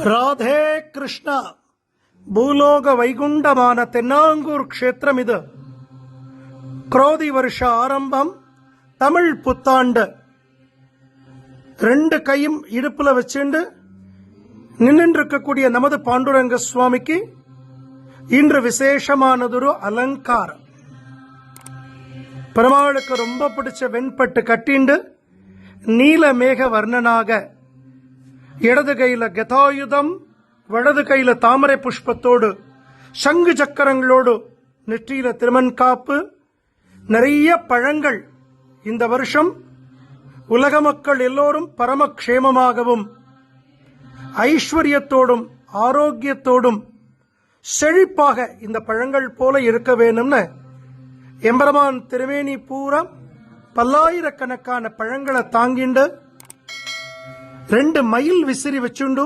ராதே கிருஷ்ணா. பூலோக வைகுண்டமான தென்னாங்கூர் க்ஷேத்திரம் இது. குரோதி வருஷ ஆரம்பம், தமிழ் புத்தாண்டு. ரெண்டு கையும் இடுப்புல வச்சுண்டு நின்றிருக்கக்கூடிய நமது பாண்டுரங்க சுவாமிக்கு இன்று விசேஷமானதொரு அலங்காரம். பெருமாளுக்கு ரொம்ப பிடிச்ச வெண்பட்டு கட்டிண்டு நீல மேக வர்ணனாக, இடது கையில கதாயுதம், வலது கையில தாமரை புஷ்பத்தோடு, சங்கு சக்கரங்களோடு, நெற்றியில திருமண்காப்பு, நிறைய பழங்கள். இந்த வருஷம் உலக மக்கள் எல்லோரும் பரமக்ஷேமமாகவும் ஐஸ்வர்யத்தோடும் ஆரோக்கியத்தோடும் செழிப்பாக இந்த பழங்கள் போல இருக்க வேணும்னு எம்பெருமான் திருமேனி பூரா பல்லாயிரக்கணக்கான பழங்களை தாங்கிண்டு ரெண்டு மயில் விசிறி வச்சுண்டு,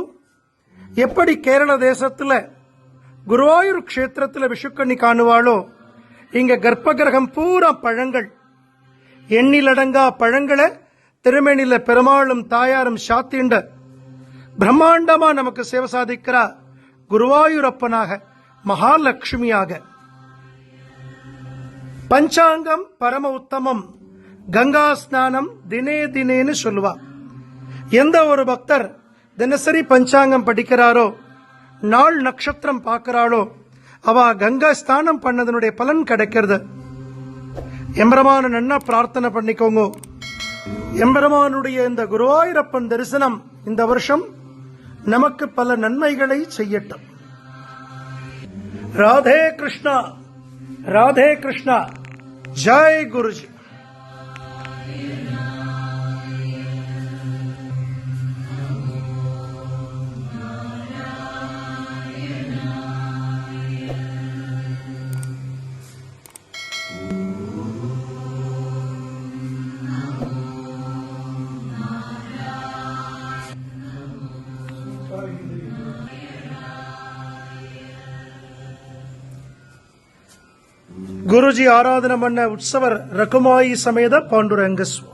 எப்படி கேரள தேசத்துல குருவாயூர் க்ஷேத்திரத்துல விஷுக்கண்ணி காணுவாளோ, இங்க கர்ப்பகிரகம் பூரா பழங்கள், எண்ணிலடங்கா பழங்களை திருமேனில பெருமாளும் தாயாரும் சாத்திண்ட பிரம்மாண்டமா நமக்கு சேவை சாதிக்கிறா குருவாயூரப்பனாக, மகாலட்சுமியாக. பஞ்சாங்கம் பரம உத்தமம், கங்கா ஸ்நானம் தினே தினேன்னு சொல்லுவா. எந்த ஒரு பக்தர் தினசரி பஞ்சாங்கம் படிக்கிறாரோ, நாள் நட்சத்திரம் பார்க்கிறாளோ, அவ கங்கா ஸ்நானம் பண்ணதனுடைய பலன் கிடைக்கிறது. எம்பெருமான நன்னா பிரார்த்தனை பண்ணிக்கோங்க. எம்பெருமானுடைய இந்த குருவாயூரப்பன் தரிசனம் இந்த வருஷம் நமக்கு பல நன்மைகளை செய்யட்டும். ராதே கிருஷ்ணா, ராதே கிருஷ்ணா. ஜெய் குருஜி. குருஜி ஆராதனை பண்ண உற்சவர் ரகுமாயி சமேத பாண்டுரங்க சுவாமி.